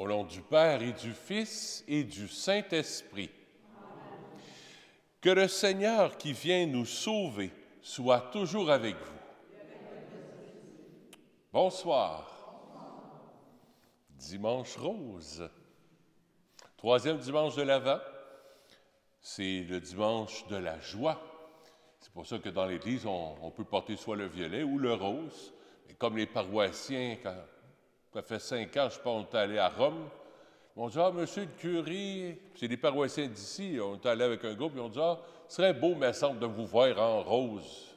Au nom du Père et du Fils et du Saint-Esprit. Que le Seigneur qui vient nous sauver soit toujours avec vous. Bonsoir. Dimanche rose. Troisième dimanche de l'Avent, c'est le dimanche de la joie. C'est pour ça que dans l'Église, on peut porter soit le violet ou le rose. Et comme les paroissiens, quand ça fait 5 ans, je pense, on est allé à Rome, ils m'ont dit « Ah, monsieur le curé, c'est des paroissiens d'ici, on est allé avec un groupe, ils ont dit « Ah, ce serait beau, mais semble, de vous voir en rose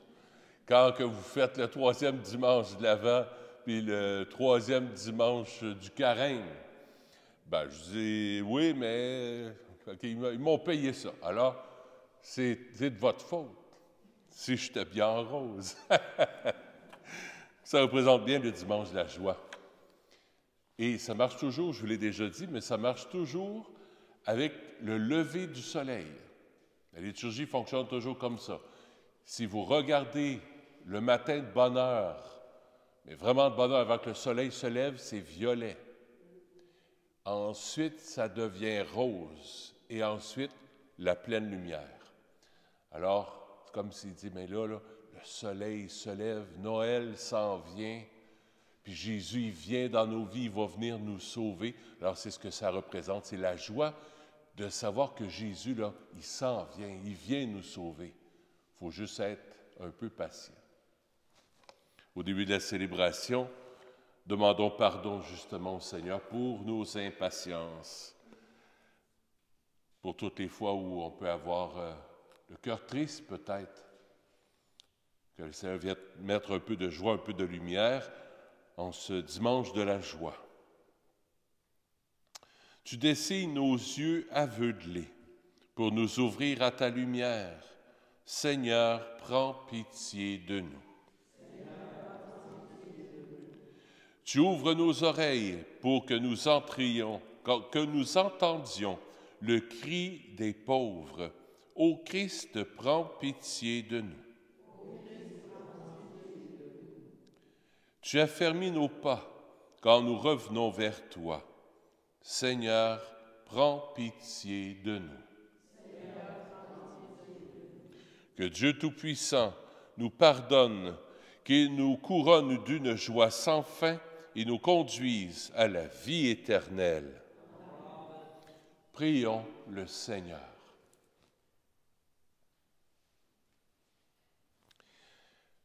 quand que vous faites le troisième dimanche de l'Avent puis le troisième dimanche du Carême. » Ben, je dis « Oui, mais ils m'ont payé ça. Alors, c'est de votre faute si j'étais bien en rose. » Ça représente bien le dimanche de la joie. Et ça marche toujours, je vous l'ai déjà dit, mais ça marche toujours avec le lever du soleil. La liturgie fonctionne toujours comme ça. Si vous regardez le matin de bonne heure, mais vraiment de bonne heure avant que le soleil se lève, c'est violet. Ensuite, ça devient rose. Et ensuite, la pleine lumière. Alors, c'est comme s'il dit, mais là, le soleil se lève, Noël s'en vient, puis Jésus, il vient dans nos vies, il va venir nous sauver. Alors, c'est ce que ça représente, c'est la joie de savoir que Jésus, là, il s'en vient, il vient nous sauver. Il faut juste être un peu patient. Au début de la célébration, demandons pardon justement au Seigneur pour nos impatiences, pour toutes les fois où on peut avoir le cœur triste peut-être, que le Seigneur vienne mettre un peu de joie, un peu de lumière en ce dimanche de la joie. Tu dessines nos yeux aveuglés pour nous ouvrir à ta lumière. Seigneur, prends pitié de nous. Tu ouvres nos oreilles pour que nous entrions, que nous entendions le cri des pauvres. Ô Christ, prends pitié de nous. Tu affermis nos pas quand nous revenons vers toi. Seigneur, prends pitié de nous. Que Dieu Tout-Puissant nous pardonne, qu'il nous couronne d'une joie sans fin et nous conduise à la vie éternelle. Prions le Seigneur.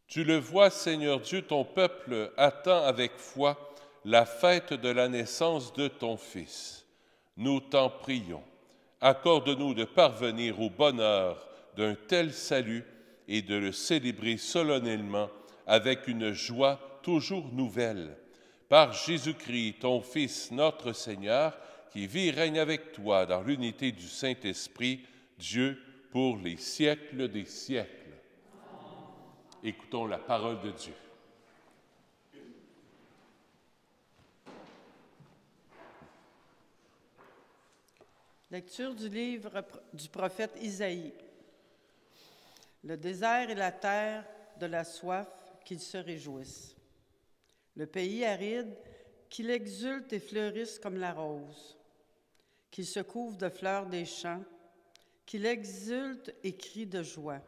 Tu le vois, Seigneur Dieu, ton peuple attend avec foi la fête de la naissance de ton Fils. Nous t'en prions. Accorde-nous de parvenir au bonheur d'un tel salut et de le célébrer solennellement avec une joie toujours nouvelle. Par Jésus-Christ, ton Fils, notre Seigneur, qui vit et règne avec toi dans l'unité du Saint-Esprit, Dieu, pour les siècles des siècles. Écoutons la parole de Dieu. Lecture du livre du prophète Isaïe. Le désert et la terre de la soif, qu'ils se réjouissent. Le pays aride, qu'il exulte et fleurisse comme la rose. Qu'il se couvre de fleurs des champs, qu'il exulte et crie de joie.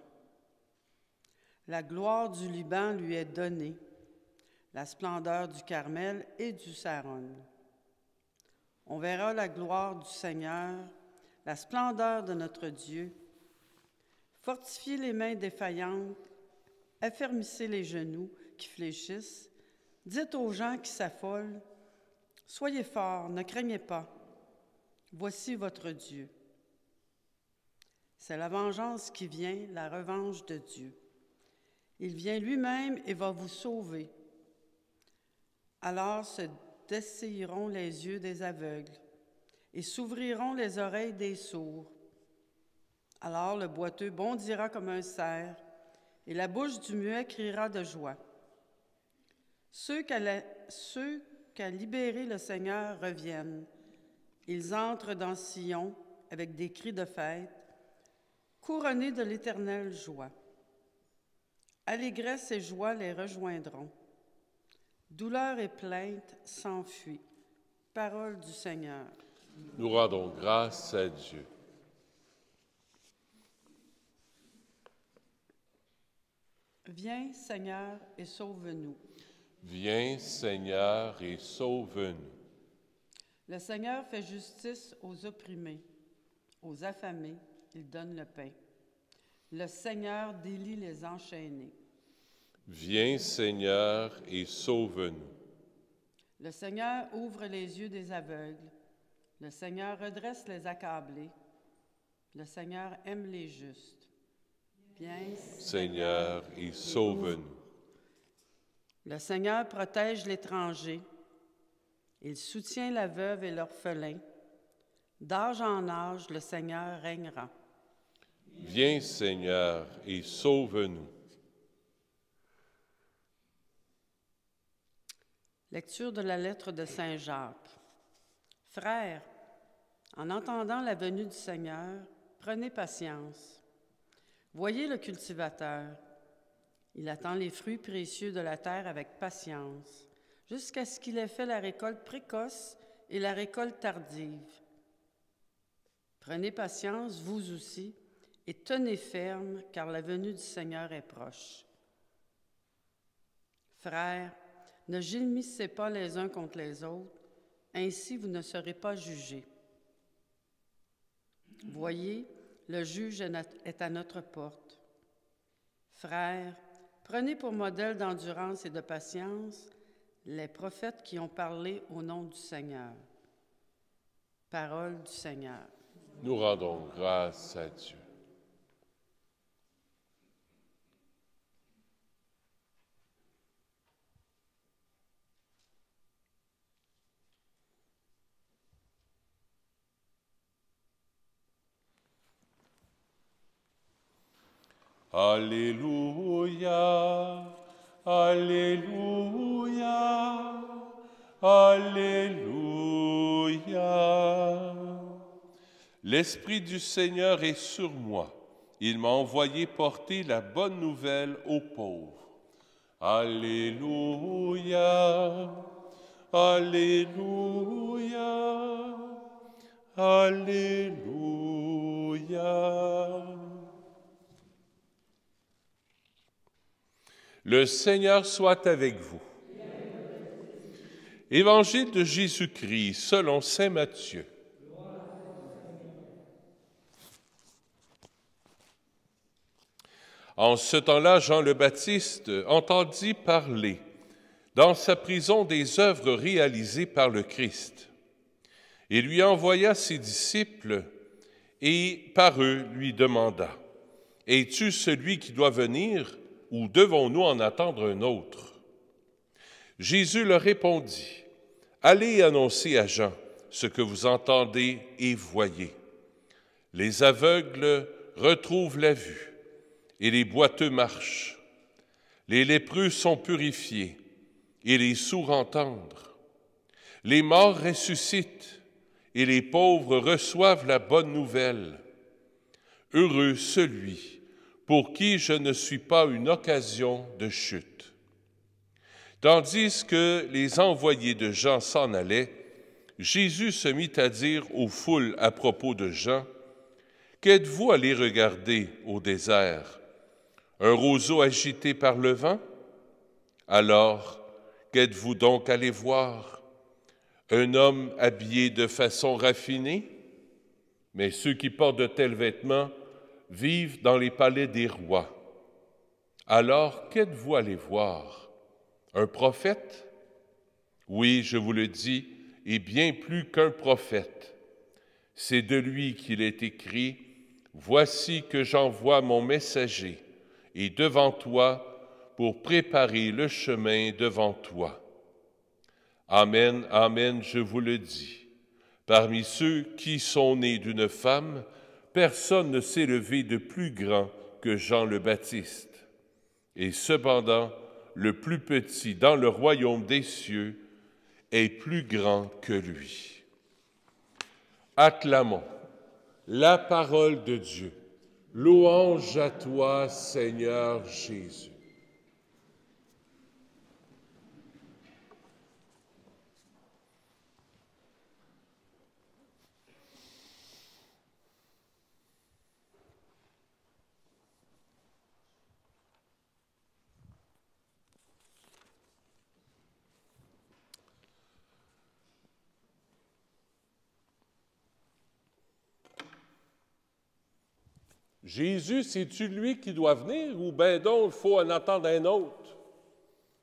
La gloire du Liban lui est donnée, la splendeur du Carmel et du Saron. On verra la gloire du Seigneur, la splendeur de notre Dieu. Fortifiez les mains défaillantes, affermissez les genoux qui fléchissent. Dites aux gens qui s'affolent, « Soyez forts, ne craignez pas. Voici votre Dieu. » C'est la vengeance qui vient, la revanche de Dieu. Il vient lui-même et va vous sauver. Alors se dessilleront les yeux des aveugles et s'ouvriront les oreilles des sourds. Alors le boiteux bondira comme un cerf et la bouche du muet criera de joie. Ceux qu'a libéré le Seigneur reviennent. Ils entrent dans Sion avec des cris de fête, couronnés de l'éternelle joie. Allégresse et joie les rejoindront. Douleur et plainte s'enfuient. Parole du Seigneur. Nous rendons grâce à Dieu. Viens, Seigneur, et sauve-nous. Viens, Seigneur, et sauve-nous. Le Seigneur fait justice aux opprimés, aux affamés, il donne le pain. Le Seigneur délie les enchaînés. Viens, Seigneur, et sauve-nous. Le Seigneur ouvre les yeux des aveugles. Le Seigneur redresse les accablés. Le Seigneur aime les justes. Viens, Seigneur, et sauve-nous. Le Seigneur protège l'étranger. Il soutient la veuve et l'orphelin. D'âge en âge, le Seigneur régnera. Viens, Seigneur, et sauve-nous. Lecture de la lettre de Saint Jacques. Frères, en entendant la venue du Seigneur, prenez patience. Voyez le cultivateur. Il attend les fruits précieux de la terre avec patience, jusqu'à ce qu'il ait fait la récolte précoce et la récolte tardive. Prenez patience, vous aussi, et tenez ferme, car la venue du Seigneur est proche. Frères, ne gémissez pas les uns contre les autres, ainsi vous ne serez pas jugés. Voyez, le juge est à notre porte. Frères, prenez pour modèle d'endurance et de patience les prophètes qui ont parlé au nom du Seigneur. Parole du Seigneur. Nous rendons grâce à Dieu. Alléluia, Alléluia, Alléluia. L'Esprit du Seigneur est sur moi. Il m'a envoyé porter la bonne nouvelle aux pauvres. Alléluia, Alléluia, Alléluia. Le Seigneur soit avec vous. Évangile de Jésus-Christ selon saint Matthieu. En ce temps-là, Jean le Baptiste entendit parler dans sa prison des œuvres réalisées par le Christ. Il lui envoya ses disciples et par eux lui demanda, « Es-tu celui qui doit venir ou devons-nous en attendre un autre? » Jésus leur répondit, « Allez annoncer à Jean ce que vous entendez et voyez. Les aveugles retrouvent la vue et les boiteux marchent. Les lépreux sont purifiés et les sourds entendent. Les morts ressuscitent et les pauvres reçoivent la bonne nouvelle. Heureux celui pour qui je ne suis pas une occasion de chute. » Tandis que les envoyés de Jean s'en allaient, Jésus se mit à dire aux foules à propos de Jean, « Qu'êtes-vous allés regarder au désert? Un roseau agité par le vent? Alors, qu'êtes-vous donc allés voir? Un homme habillé de façon raffinée? Mais ceux qui portent de tels vêtements vivent dans les palais des rois. Alors, qu'êtes-vous allés voir? Un prophète? Oui, je vous le dis, et bien plus qu'un prophète. C'est de lui qu'il est écrit, « Voici que j'envoie mon messager, et devant toi, pour préparer le chemin devant toi. » Amen, amen, je vous le dis. Parmi ceux qui sont nés d'une femme, personne ne s'est levé de plus grand que Jean le Baptiste. Et cependant, le plus petit dans le royaume des cieux est plus grand que lui. Acclamons la parole de Dieu. Louange à toi, Seigneur Jésus. Jésus, c'est-tu lui qui doit venir ou ben donc il faut en attendre un autre?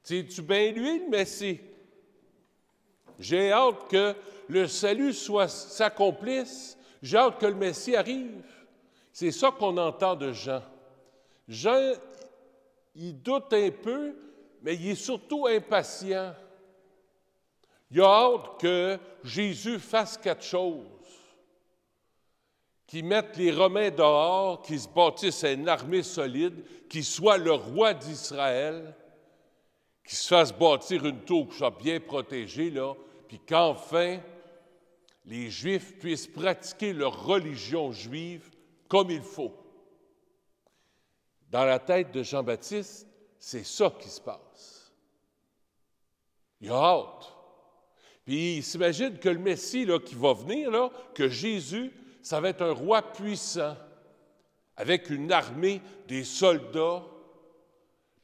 C'est-tu bien lui, le Messie? J'ai hâte que le salut s'accomplisse. J'ai hâte que le Messie arrive. C'est ça qu'on entend de Jean. Jean, il doute un peu, mais il est surtout impatient. Il a hâte que Jésus fasse quelque chose, qu'il mette les Romains dehors, qu'il se bâtisse une armée solide, qu'il soit le roi d'Israël, qu'il se fasse bâtir une tour qui soit bien protégée, là, puis qu'enfin, les Juifs puissent pratiquer leur religion juive comme il faut. Dans la tête de Jean-Baptiste, c'est ça qui se passe. Il a hâte. Puis il s'imagine que le Messie là, qui va venir, là, que Jésus, ça va être un roi puissant, avec une armée, des soldats,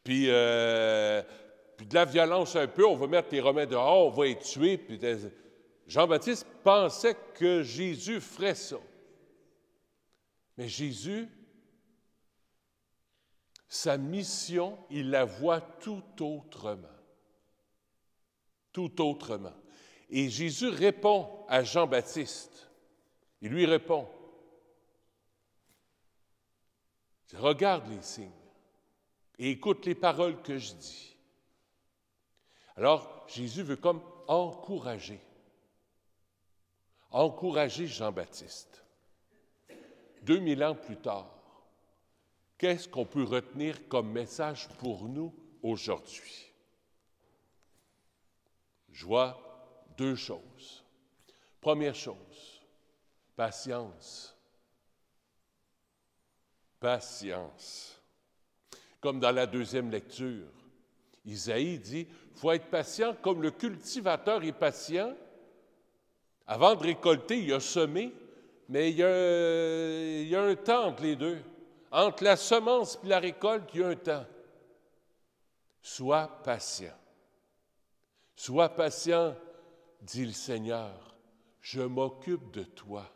puis de la violence un peu, on va mettre les Romains dehors, on va les tuer. Puis Jean-Baptiste pensait que Jésus ferait ça. Mais Jésus, sa mission, il la voit tout autrement. Tout autrement. Et Jésus répond à Jean-Baptiste. Il lui répond. Regarde les signes et écoute les paroles que je dis. Alors, Jésus veut comme encourager Jean-Baptiste. 2000 ans plus tard, qu'est-ce qu'on peut retenir comme message pour nous aujourd'hui? Je vois deux choses. Première chose, patience. Patience. Comme dans la deuxième lecture, Isaïe dit, il faut être patient comme le cultivateur est patient. Avant de récolter, il a semé, mais il y a un temps entre les deux. Entre la semence et la récolte, il y a un temps. Sois patient. Sois patient, dit le Seigneur. Je m'occupe de toi.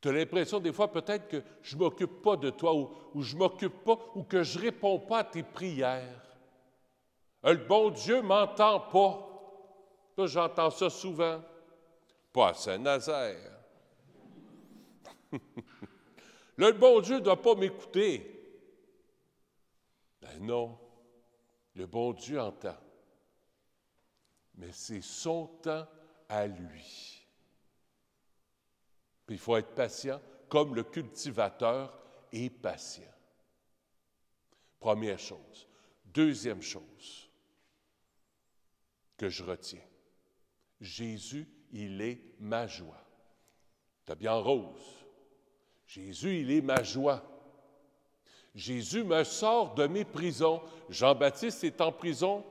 Tu as l'impression des fois peut-être que je ne m'occupe pas de toi ou je ne m'occupe pas ou que je ne réponds pas à tes prières. Le bon Dieu ne m'entend pas. Là, j'entends ça souvent. Pas à Saint-Nazaire. Là, le bon Dieu ne doit pas m'écouter. Ben non, le bon Dieu entend. Mais c'est son temps à lui. Puis il faut être patient, comme le cultivateur est patient. Première chose. Deuxième chose que je retiens. Jésus, il est ma joie. T'as bien rose. Jésus, il est ma joie. Jésus me sort de mes prisons. Jean-Baptiste est en prison.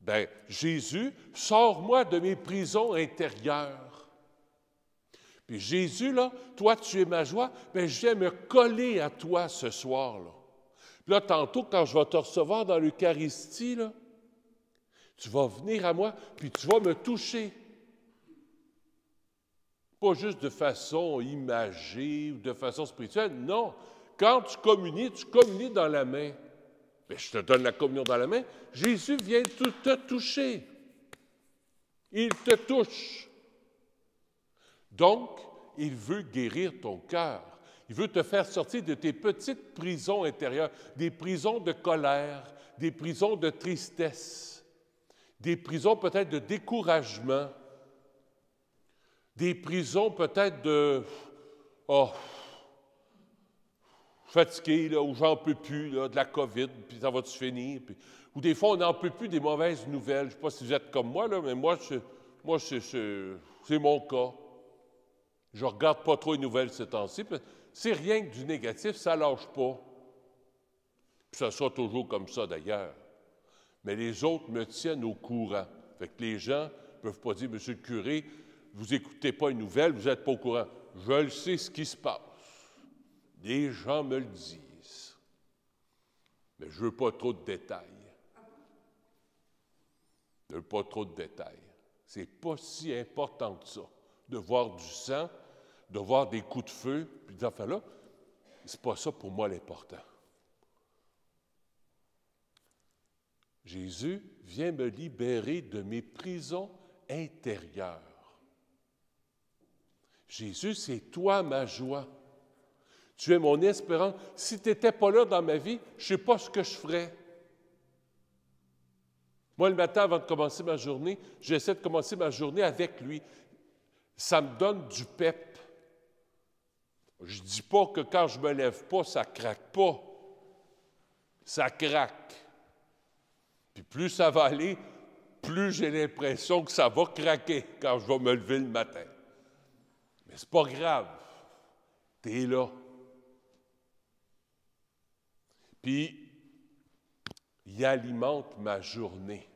Bien, Jésus, sors-moi de mes prisons intérieures. Puis Jésus, là, toi, tu es ma joie, bien, je viens me coller à toi ce soir-là. Puis là, tantôt, quand je vais te recevoir dans l'Eucharistie, là, tu vas venir à moi, puis tu vas me toucher. Pas juste de façon imagée ou de façon spirituelle, non. Quand tu communies dans la main. Bien, je te donne la communion dans la main. Jésus vient te toucher. Il te touche. Donc, il veut guérir ton cœur. Il veut te faire sortir de tes petites prisons intérieures, des prisons de colère, des prisons de tristesse, des prisons peut-être de découragement, des prisons peut-être de fatigué, là, où j'en peux plus, là, de la COVID, puis ça va-tu finir? Puis, ou des fois, on n'en peut plus des mauvaises nouvelles. Je ne sais pas si vous êtes comme moi, là, mais moi c'est mon cas. Je ne regarde pas trop les nouvelles ces temps-ci. C'est rien que du négatif, ça ne lâche pas. Puis ça sera toujours comme ça, d'ailleurs. Mais les autres me tiennent au courant. Fait que les gens ne peuvent pas dire, Monsieur le curé, vous n'écoutez pas les nouvelles, vous n'êtes pas au courant. Je le sais ce qui se passe. Les gens me le disent. Mais je ne veux pas trop de détails. Je ne veux pas trop de détails. C'est pas si important que ça, de voir du sang, de voir des coups de feu, puis des affaires-là. C'est pas ça pour moi l'important. Jésus vient me libérer de mes prisons intérieures. Jésus, c'est toi ma joie. Tu es mon espérance. Si tu n'étais pas là dans ma vie, je ne sais pas ce que je ferais. Moi, le matin, avant de commencer ma journée, j'essaie de commencer ma journée avec lui. Ça me donne du pep. Je ne dis pas que quand je ne me lève pas, ça ne craque pas. Ça craque. Puis plus ça va aller, plus j'ai l'impression que ça va craquer quand je vais me lever le matin. Mais c'est pas grave. Tu es là. Puis, il alimente ma journée.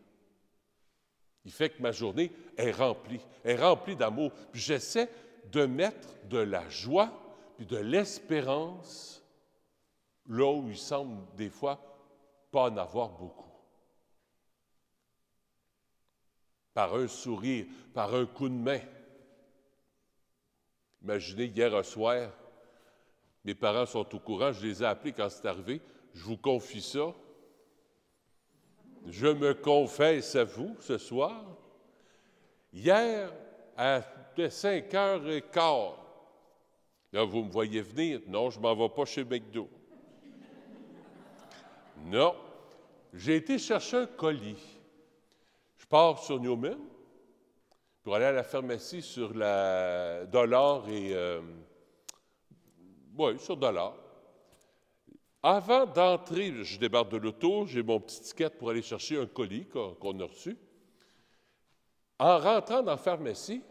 Il fait que ma journée est remplie d'amour. Puis j'essaie de mettre de la joie puis de l'espérance là où il semble des fois pas en avoir beaucoup. Par un sourire, par un coup de main. Imaginez, hier soir, mes parents sont au courant, je les ai appelés quand c'est arrivé. Je vous confie ça. Je me confesse à vous ce soir. Hier, à 5h15, là, vous me voyez venir. Non, je ne m'en vais pas chez McDo. Non. J'ai été chercher un colis. Je pars sur Newman pour aller à la pharmacie sur la Dollar et... sur Dollar. Avant d'entrer, je débarque de l'auto, j'ai mon petit ticket pour aller chercher un colis qu'on a reçu. En rentrant dans la pharmacie,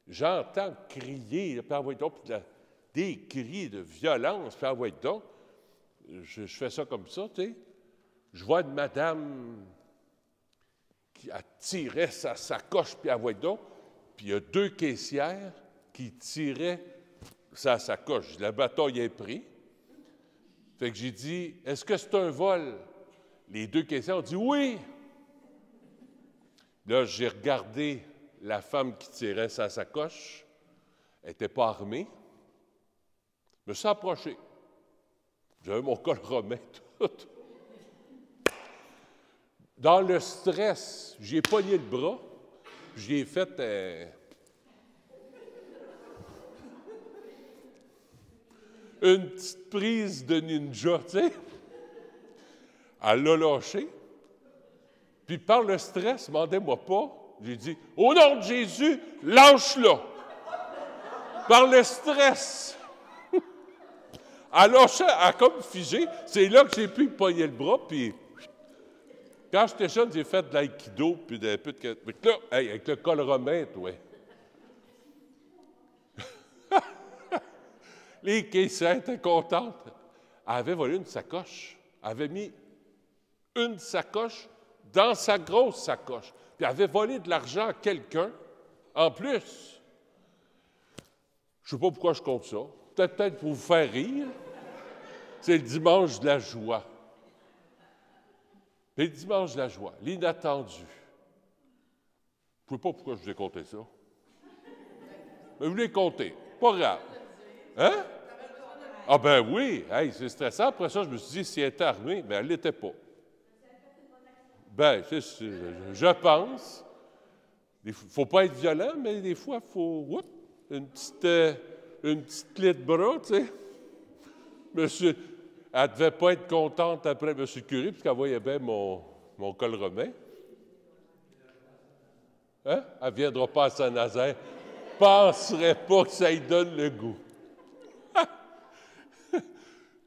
j'entends crier, puis envoyer donc, des cris de violence, puis envoyer donc. Je fais ça comme ça, tu sais. Je vois une madame qui a tiré sa sacoche, puis envoyer donc. Puis il y a 2 caissières qui tiraient sa sacoche. La bataille est prise. Fait que j'ai dit, est-ce que c'est un vol? Les 2 caissières ont dit oui. Là, j'ai regardé la femme qui tirait sa sacoche. Elle n'était pas armée. Je me suis approché. J'avais mon col romain, tout. Dans le stress, j'ai pogné le bras. J'ai fait une petite prise de ninja, tu sais. Elle l'a lâché. Puis par le stress, demandez-moi pas, j'ai dit, au nom de Jésus, lâche-la. Par le stress. Elle lâché, elle a comme figé. C'est là que j'ai pu pogner le bras, puis quand j'étais jeune, j'ai fait de l'aïkido, puis un peu de... Là, avec le col romain, toi. Les caissières étaient contentes. Elle avait volé une sacoche. Elle avait mis une sacoche dans sa grosse sacoche. Puis elle avait volé de l'argent à quelqu'un en plus. Je ne sais pas pourquoi je compte ça. Peut-être pour vous faire rire. C'est le dimanche de la joie. Le dimanche de la joie, l'inattendu. Je ne sais pas pourquoi je vous ai compté ça. Mais vous l'avez compté. Pas grave. Hein? Ah ben oui, hey, c'est stressant. Après ça, je me suis dit, si elle était armée, bien, elle ne l'était pas. Ben, je pense. Il ne faut pas être violent, mais des fois, il faut une petite clé de bras, tu sais. Monsieur, elle ne devait pas être contente après M. le curé, puisqu'elle voyait bien mon col romain. Hein? Elle ne viendra pas à Saint-Nazaire. Penserait pas que ça lui donne le goût.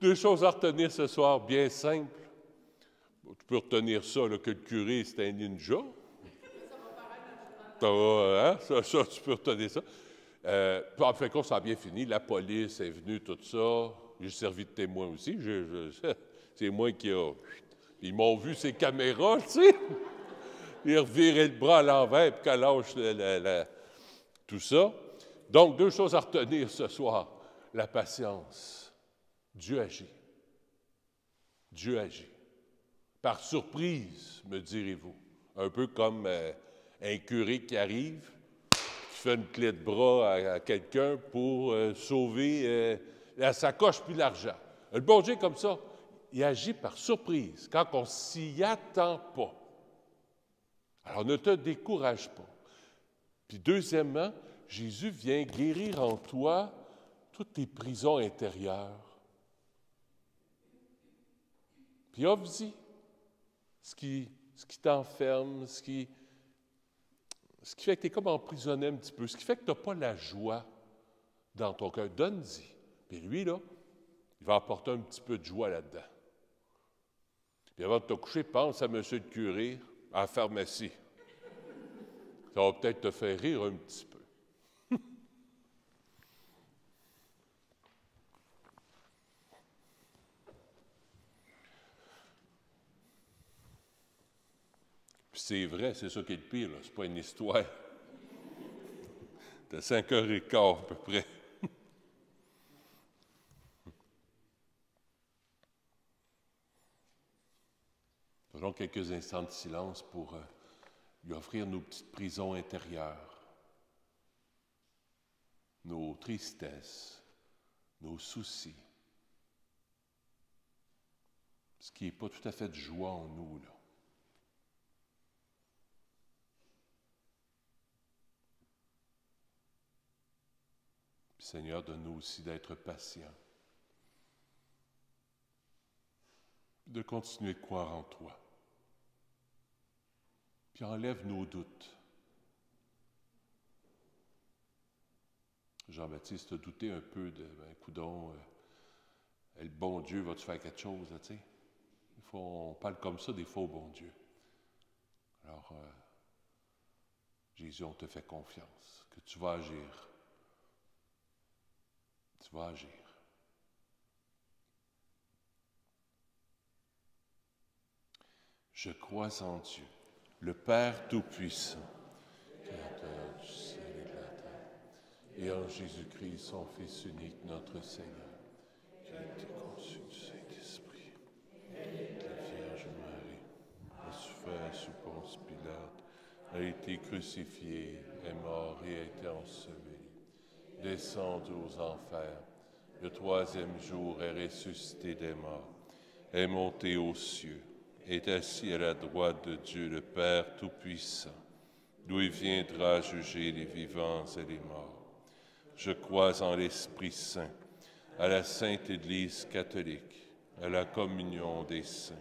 2 choses à retenir ce soir, bien simples. Tu peux retenir ça, là, que le curé, c'est un ninja. Ça, tu peux retenir ça. En fait, ça a bien fini. La police est venue, tout ça. J'ai servi de témoin aussi. C'est moi qui a... Ils m'ont vu ces caméras, tu sais. Ils reviraient le bras à l'envers, puis qu'elle lâche tout ça. Donc, 2 choses à retenir ce soir. La patience. Dieu agit. Dieu agit. Par surprise, me direz-vous. Un peu comme un curé qui arrive, qui fais une clé de bras à quelqu'un pour sauver la sacoche puis l'argent. Le bon Dieu, comme ça, il agit par surprise, quand on s'y attend pas. Alors, ne te décourage pas. Puis deuxièmement, Jésus vient guérir en toi toutes tes prisons intérieures. Puis offre-y ce qui t'enferme, ce qui fait que tu es comme emprisonné un petit peu, ce qui fait que tu n'as pas la joie dans ton cœur. Donne-y. Puis lui, là, il va apporter un petit peu de joie là-dedans. Puis avant de te coucher, pense à monsieur le curé à la pharmacie. Ça va peut-être te faire rire un petit peu. Puis c'est vrai, c'est ça qui est le pire, là. C'est pas une histoire. De 5h15 à peu près. Faisons quelques instants de silence pour lui offrir nos petites prisons intérieures, nos tristesses, nos soucis, ce qui n'est pas tout à fait de joie en nous, là. Puis, Seigneur, donne-nous aussi d'être patients, de continuer de croire en toi. Puis enlève nos doutes. Jean-Baptiste a douté un peu de, coudonc, le bon Dieu va-tu faire quelque chose, tu sais? On parle comme ça des fois au bon Dieu. Alors, Jésus, on te fait confiance, que tu vas agir. Tu vas agir. Je crois en Dieu, le Père Tout-Puissant, Créateur du ciel et de la terre, et en Jésus-Christ, son Fils unique, notre Seigneur, qui a été conçu du Saint-Esprit, de la Vierge Marie, a souffert sous Ponce Pilate, a été crucifié, est mort et a été enseveli, descendu aux enfers, le troisième jour est ressuscité des morts, est monté aux cieux, est assis à la droite de Dieu le Père Tout-Puissant, d'où il viendra juger les vivants et les morts. Je crois en l'Esprit Saint, à la Sainte Église catholique, à la communion des saints,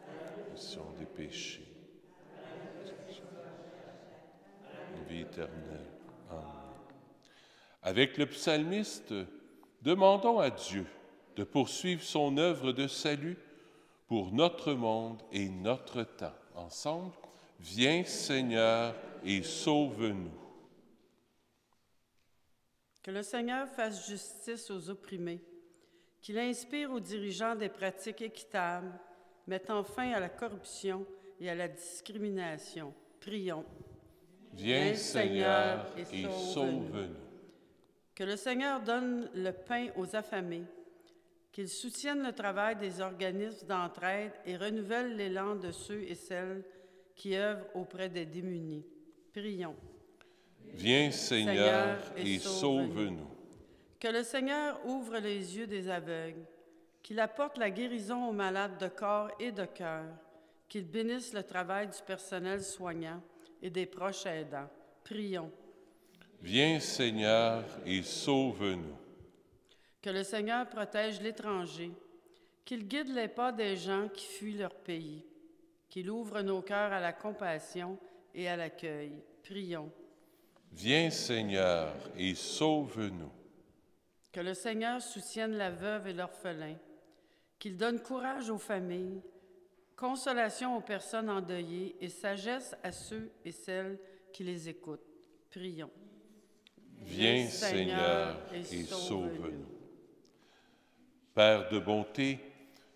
à la rémission des péchés, une vie éternelle. Amen. Avec le psalmiste, demandons à Dieu de poursuivre son œuvre de salut pour notre monde et notre temps. Ensemble, viens Seigneur et sauve-nous. Que le Seigneur fasse justice aux opprimés, qu'il inspire aux dirigeants des pratiques équitables, mettant fin à la corruption et à la discrimination. Prions. Viens Seigneur et sauve-nous. Que le Seigneur donne le pain aux affamés, qu'il soutienne le travail des organismes d'entraide et renouvelle l'élan de ceux et celles qui œuvrent auprès des démunis. Prions. Viens Seigneur et sauve-nous. Que le Seigneur ouvre les yeux des aveugles, qu'il apporte la guérison aux malades de corps et de cœur, qu'il bénisse le travail du personnel soignant et des proches aidants. Prions. Viens Seigneur et sauve-nous. Que le Seigneur protège l'étranger, qu'il guide les pas des gens qui fuient leur pays, qu'il ouvre nos cœurs à la compassion et à l'accueil. Prions. Viens Seigneur et sauve-nous. Que le Seigneur soutienne la veuve et l'orphelin, qu'il donne courage aux familles, consolation aux personnes endeuillées et sagesse à ceux et celles qui les écoutent. Prions. Viens Seigneur et sauve-nous. Père de bonté,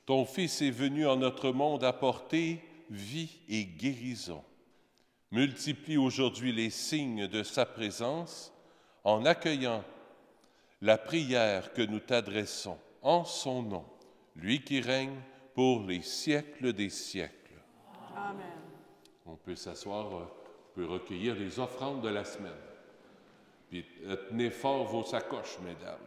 ton Fils est venu en notre monde apporter vie et guérison. Multiplie aujourd'hui les signes de sa présence en accueillant la prière que nous t'adressons en son nom, lui qui règne pour les siècles des siècles. Amen. On peut s'asseoir, on peut recueillir les offrandes de la semaine. Puis tenez fort vos sacoches, mesdames.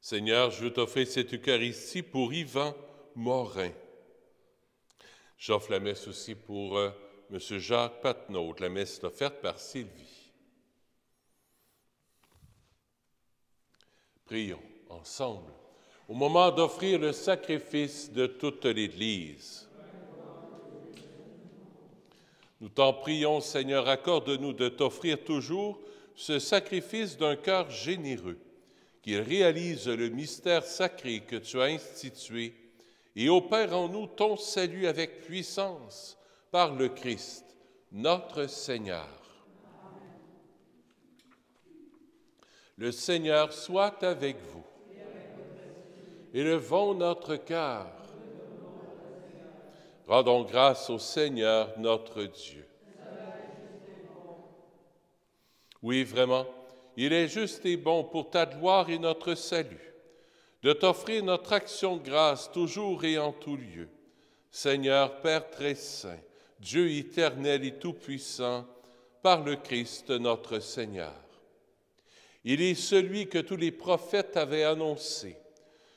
Seigneur, je veux t'offrir cette Eucharistie pour Yvan Morin. J'offre la messe aussi pour M. Jacques Patnaud. La messe est offerte par Sylvie. Prions ensemble au moment d'offrir le sacrifice de toute l'Église. Nous t'en prions, Seigneur, accorde-nous de t'offrir toujours ce sacrifice d'un cœur généreux, qu'il réalise le mystère sacré que tu as institué et opère en nous ton salut avec puissance par le Christ, notre Seigneur. Le Seigneur soit avec vous. Élevons notre cœur. Rendons grâce au Seigneur notre Dieu. Oui, vraiment, il est juste et bon pour ta gloire et notre salut, de t'offrir notre action de grâce toujours et en tout lieu. Seigneur, Père très saint, Dieu éternel et tout-puissant, par le Christ notre Seigneur. Il est celui que tous les prophètes avaient annoncé,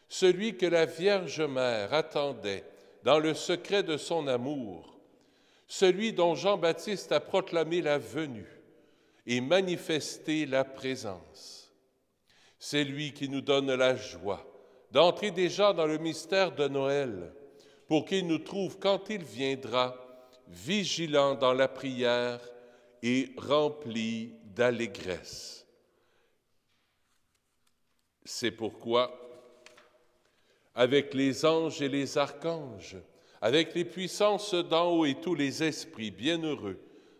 celui que la Vierge Mère attendait dans le secret de son amour, celui dont Jean-Baptiste a proclamé la venue et manifesté la présence. C'est lui qui nous donne la joie d'entrer déjà dans le mystère de Noël, pour qu'il nous trouve quand il viendra, vigilants dans la prière et remplis d'allégresse. C'est pourquoi, avec les anges et les archanges, avec les puissances d'en haut et tous les esprits bienheureux,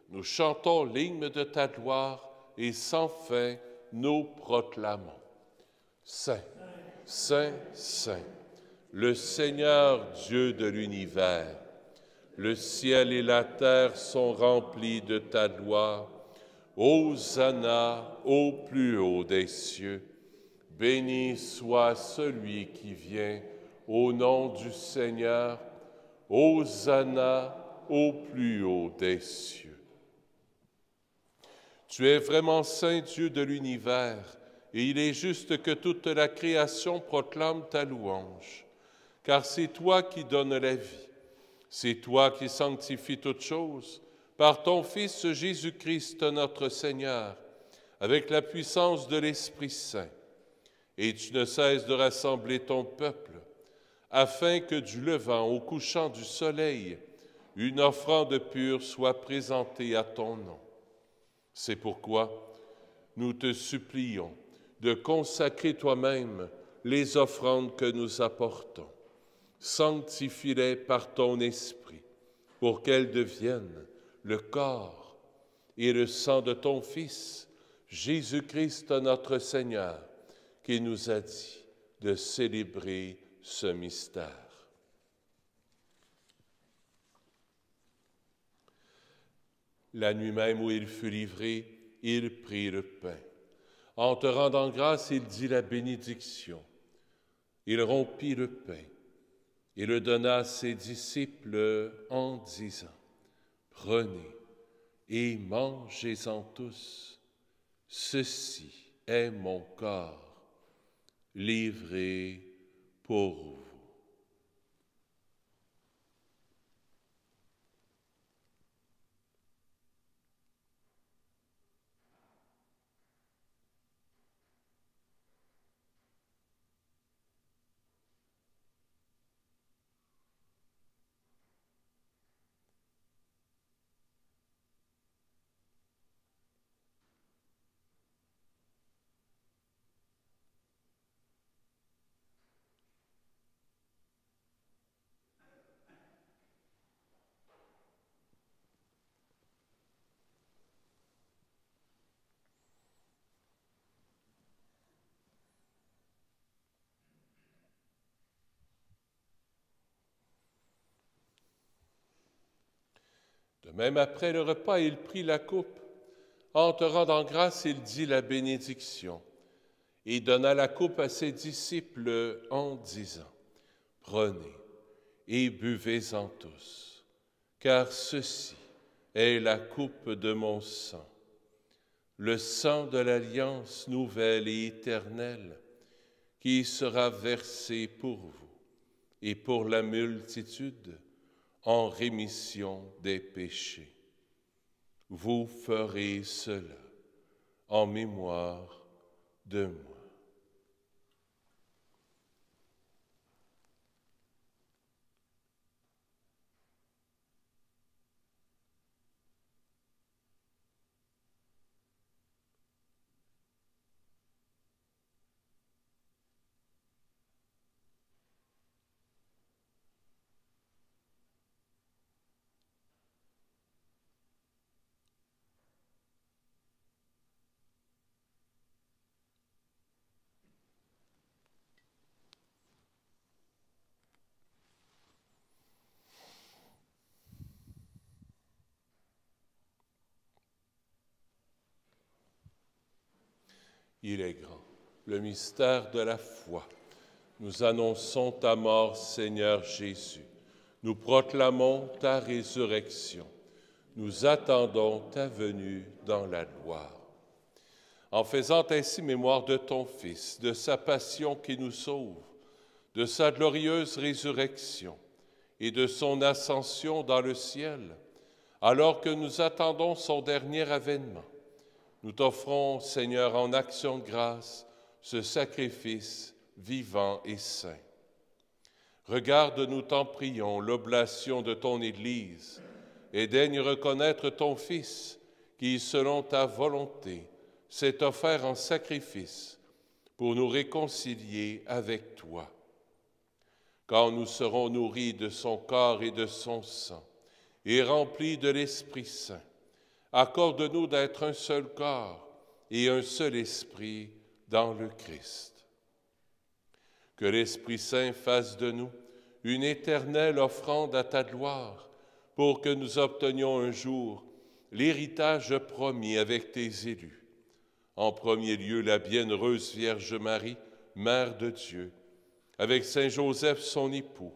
nous chantons l'hymne de ta gloire et sans fin nous proclamons. Saint, Saint, Saint, le Seigneur Dieu de l'univers, le ciel et la terre sont remplis de ta gloire. Hosanna au plus haut des cieux. Béni soit celui qui vient au nom du Seigneur. Hosanna au plus haut des cieux. Tu es vraiment saint Dieu de l'univers, et il est juste que toute la création proclame ta louange, car c'est toi qui donnes la vie, c'est toi qui sanctifies toutes choses, par ton Fils Jésus-Christ notre Seigneur, avec la puissance de l'Esprit Saint. Et tu ne cesses de rassembler ton peuple, afin que du levant au couchant du soleil, une offrande pure soit présentée à ton nom. C'est pourquoi nous te supplions de consacrer toi-même les offrandes que nous apportons. Sanctifie-les par ton Esprit, pour qu'elles deviennent le corps et le sang de ton Fils, Jésus-Christ notre Seigneur, qui nous a dit de célébrer ce mystère. La nuit même où il fut livré, il prit le pain. En te rendant grâce, il dit la bénédiction. Il rompit le pain et le donna à ses disciples en disant, « Prenez et mangez-en tous. Ceci est mon corps, livré pour vous. » De même, après le repas, il prit la coupe. En te rendant grâce, il dit la bénédiction et donna la coupe à ses disciples en disant, « Prenez et buvez-en tous, car ceci est la coupe de mon sang, le sang de l'alliance nouvelle et éternelle, qui sera versé pour vous et pour la multitude en rémission des péchés. Vous ferez cela en mémoire de moi. » Il est grand, le mystère de la foi. Nous annonçons ta mort, Seigneur Jésus. Nous proclamons ta résurrection. Nous attendons ta venue dans la gloire. En faisant ainsi mémoire de ton Fils, de sa passion qui nous sauve, de sa glorieuse résurrection et de son ascension dans le ciel, alors que nous attendons son dernier avènement, nous t'offrons, Seigneur, en action de grâce, ce sacrifice vivant et saint. Regarde, nous t'en prions, l'oblation de ton Église, et daigne reconnaître ton Fils, qui, selon ta volonté, s'est offert en sacrifice pour nous réconcilier avec toi. Quand nous serons nourris de son corps et de son sang, et remplis de l'Esprit Saint, accorde-nous d'être un seul corps et un seul esprit dans le Christ. Que l'Esprit Saint fasse de nous une éternelle offrande à ta gloire, pour que nous obtenions un jour l'héritage promis avec tes élus. En premier lieu, la bienheureuse Vierge Marie, Mère de Dieu, avec Saint Joseph son époux,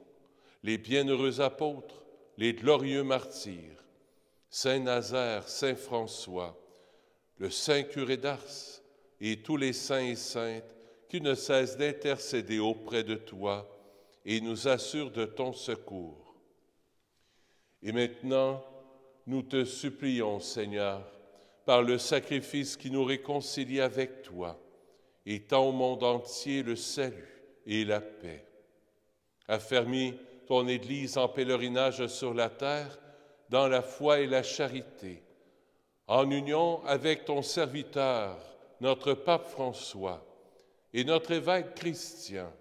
les bienheureux apôtres, les glorieux martyrs, Saint Nazaire, Saint François, le Saint curé d'Ars et tous les saints et saintes qui ne cessent d'intercéder auprès de toi et nous assurent de ton secours. Et maintenant, nous te supplions, Seigneur, par le sacrifice qui nous réconcilie avec toi, étends au monde entier le salut et la paix. Affermis ton Église en pèlerinage sur la terre, dans la foi et la charité, en union avec ton serviteur, notre pape François, et notre évêque Christian,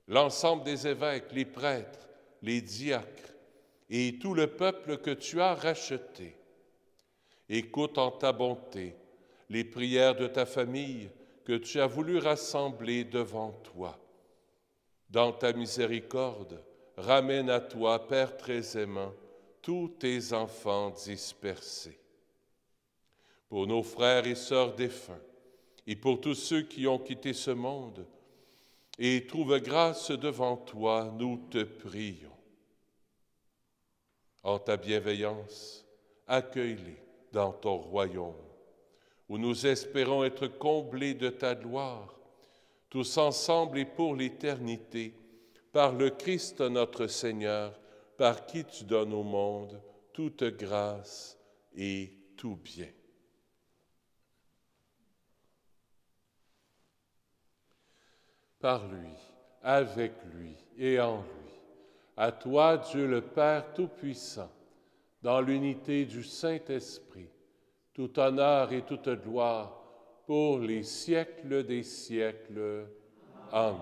l'ensemble des évêques, les prêtres, les diacres, et tout le peuple que tu as racheté. Écoute en ta bonté les prières de ta famille que tu as voulu rassembler devant toi. Dans ta miséricorde, ramène à toi, Père très aimant, tous tes enfants dispersés. Pour nos frères et sœurs défunts, et pour tous ceux qui ont quitté ce monde, et trouvent grâce devant toi, nous te prions. En ta bienveillance, accueille-les dans ton royaume, où nous espérons être comblés de ta gloire, tous ensemble et pour l'éternité, par le Christ notre Seigneur, par qui tu donnes au monde toute grâce et tout bien. Par lui, avec lui et en lui, à toi, Dieu le Père Tout-Puissant, dans l'unité du Saint-Esprit, tout honneur et toute gloire pour les siècles des siècles. Amen.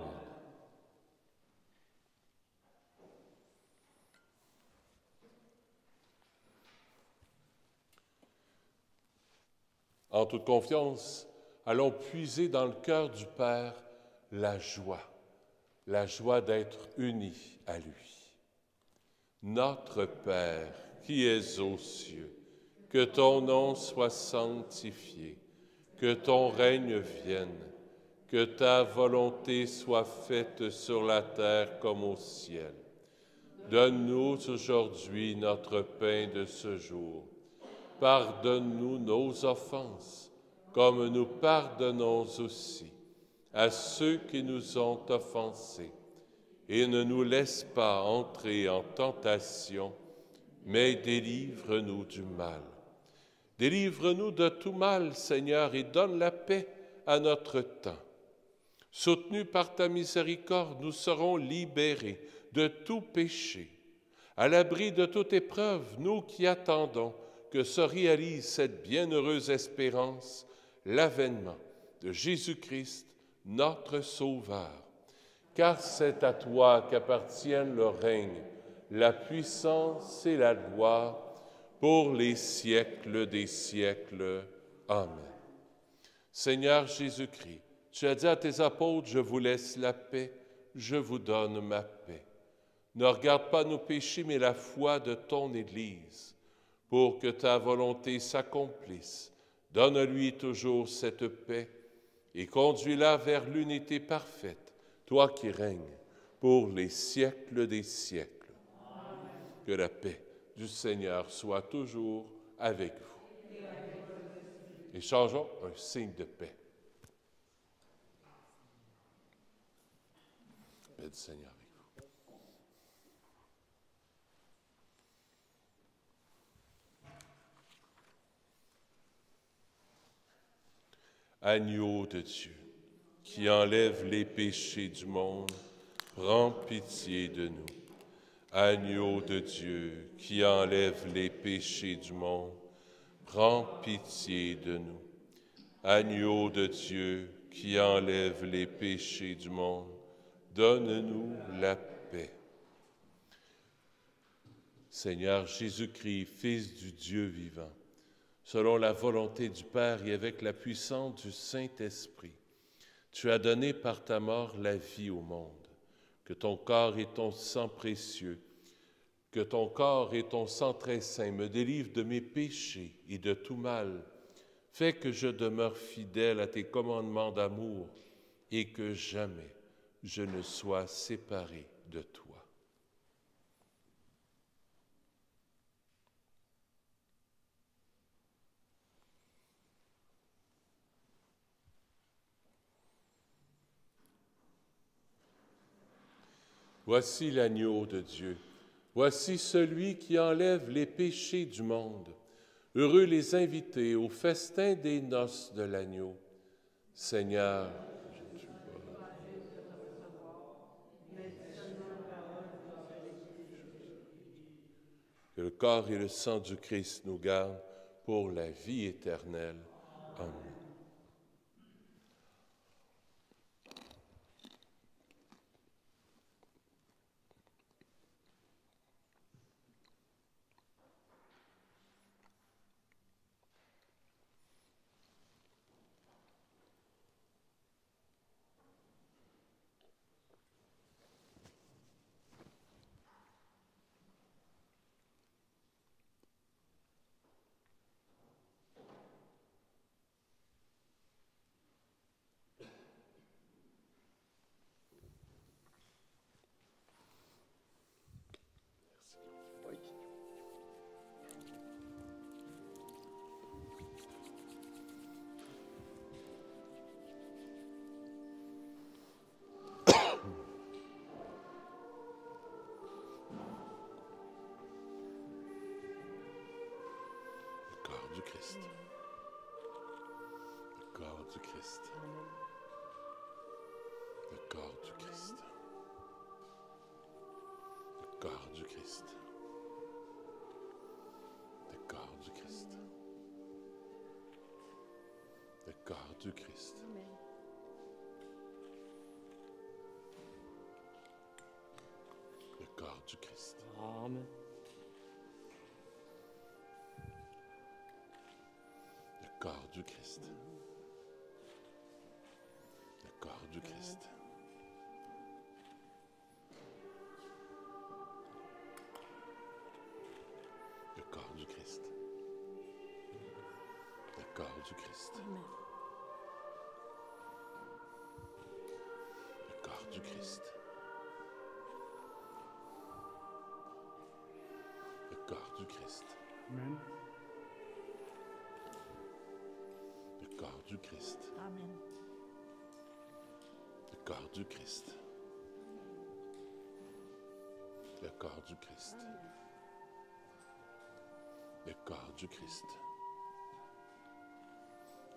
En toute confiance, allons puiser dans le cœur du Père la joie d'être unis à lui. Notre Père, qui es aux cieux, que ton nom soit sanctifié, que ton règne vienne, que ta volonté soit faite sur la terre comme au ciel. Donne-nous aujourd'hui notre pain de ce jour. Pardonne-nous nos offenses, comme nous pardonnons aussi à ceux qui nous ont offensés. Et ne nous laisse pas entrer en tentation, mais délivre-nous du mal. Délivre-nous de tout mal, Seigneur, et donne la paix à notre temps. Soutenus par ta miséricorde, nous serons libérés de tout péché. À l'abri de toute épreuve, nous qui attendons que se réalise cette bienheureuse espérance, l'avènement de Jésus-Christ, notre Sauveur. Car c'est à toi qu'appartiennent le règne, la puissance et la gloire pour les siècles des siècles. Amen. Seigneur Jésus-Christ, tu as dit à tes apôtres, je vous laisse la paix, je vous donne ma paix. Ne regarde pas nos péchés, mais la foi de ton Église, pour que ta volonté s'accomplisse. Donne-lui toujours cette paix et conduis-la vers l'unité parfaite, toi qui règnes pour les siècles des siècles. Amen. Que la paix du Seigneur soit toujours avec vous. Échangeons un signe de paix. Paix du Seigneur avec vous. Agneau de Dieu, qui enlève les péchés du monde, prends pitié de nous. Agneau de Dieu, qui enlève les péchés du monde, prends pitié de nous. Agneau de Dieu, qui enlève les péchés du monde, donne-nous la paix. Seigneur Jésus-Christ, Fils du Dieu vivant, selon la volonté du Père et avec la puissance du Saint-Esprit, tu as donné par ta mort la vie au monde. Que ton corps et ton sang précieux, que ton corps et ton sang très saint me délivrent de mes péchés et de tout mal. Fais que je demeure fidèle à tes commandements d'amour et que jamais je ne sois séparé de toi. Voici l'agneau de Dieu. Voici celui qui enlève les péchés du monde. Heureux les invités au festin des noces de l'agneau. Seigneur, que le corps et le sang du Christ nous gardent pour la vie éternelle. Amen. Du Christ. Le corps du Christ. Le corps du Christ. Le corps du Christ. Le corps du Christ. Le corps du Christ. Le corps du Christ. Amen. Le corps du Christ. Le corps du Christ. Le corps du Christ. Le corps du Christ. Le corps du Christ. Le corps du Christ. Amen. Le corps du Christ. Amen. Le corps du Christ. Le corps du Christ. Le corps du Christ.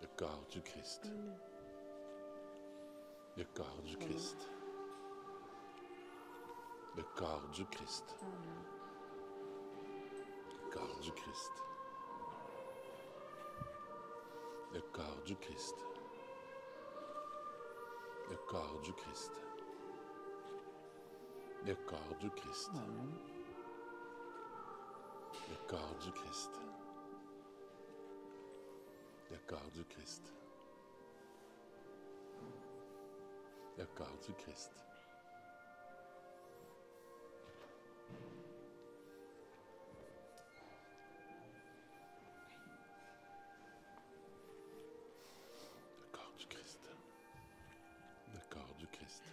Le corps du Christ. Le corps du Christ. Le corps du Christ. Le corps du Christ. Le corps du Christ. Le corps du Christ. Le corps du Christ. Le corps du Christ. Le corps du Christ. Le corps du Christ. Le corps du Christ. Le corps du Christ.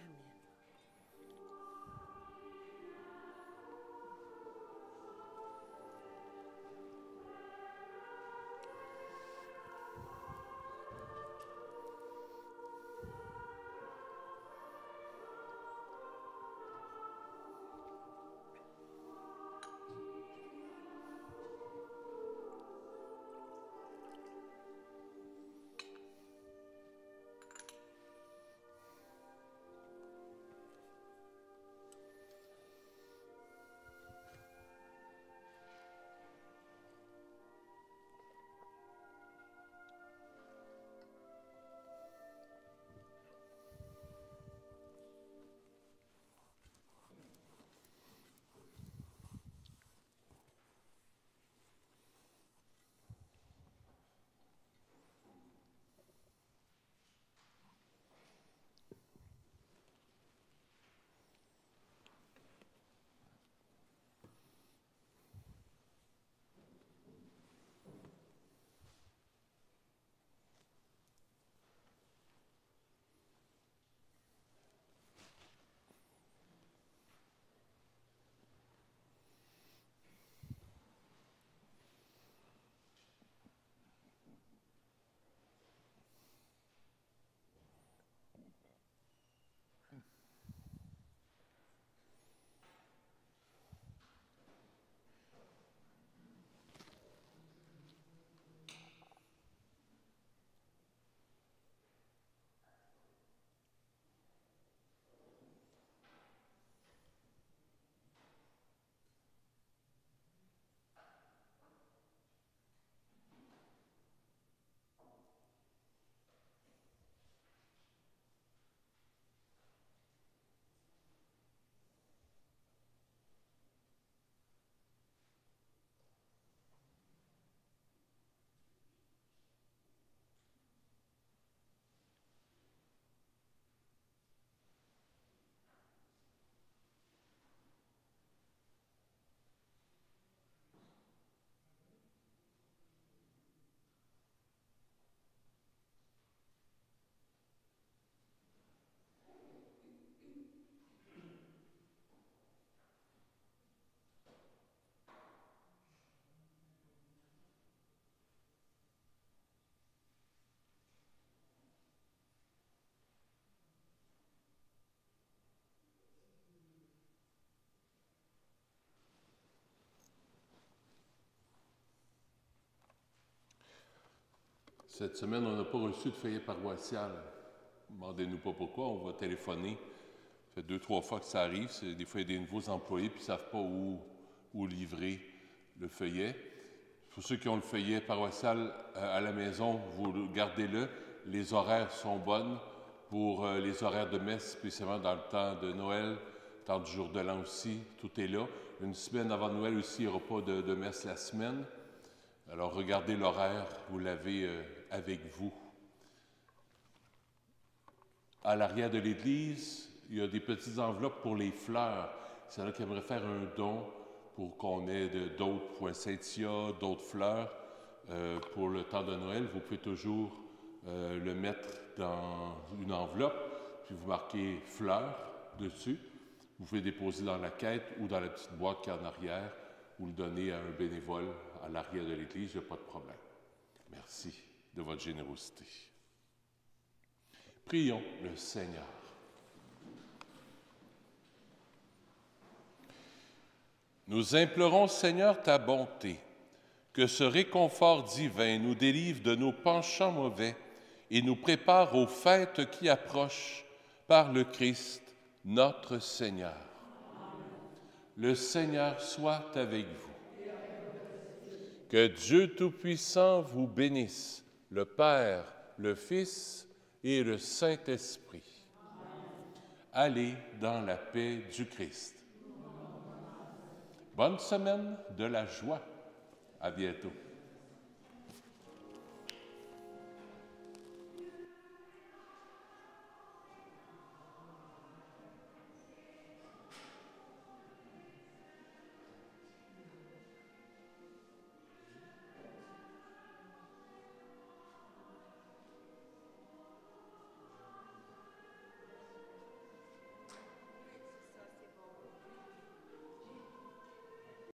Cette semaine, on n'a pas reçu de feuillet paroissial. Demandez-nous pas pourquoi, on va téléphoner. Ça fait 2-3 fois que ça arrive. Des fois, il y a des nouveaux employés qui ne savent pas où livrer le feuillet. Pour ceux qui ont le feuillet paroissial à la maison, vous gardez-le. Les horaires sont bonnes pour les horaires de messe, spécialement dans le temps de Noël, temps du jour de l'an aussi. Tout est là. Une semaine avant Noël aussi, il n'y aura pas de messe la semaine. Alors, regardez l'horaire, vous l'avez avec vous. À l'arrière de l'Église, il y a des petites enveloppes pour les fleurs. C'est là qui aimerait faire un don pour qu'on ait d'autres poinsettias, d'autres fleurs pour le temps de Noël. Vous pouvez toujours le mettre dans une enveloppe, puis vous marquez « fleurs » dessus. Vous pouvez déposer dans la quête ou dans la petite boîte qui est en arrière ou le donner à un bénévole à l'arrière de l'Église, il n'y a pas de problème. Merci de votre générosité. Prions le Seigneur. Nous implorons, Seigneur, ta bonté, que ce réconfort divin nous délivre de nos penchants mauvais et nous prépare aux fêtes qui approchent par le Christ, notre Seigneur. Le Seigneur soit avec vous. Que Dieu Tout-Puissant vous bénisse, le Père, le Fils et le Saint-Esprit. Allez dans la paix du Christ. Bonne semaine de la joie. À bientôt.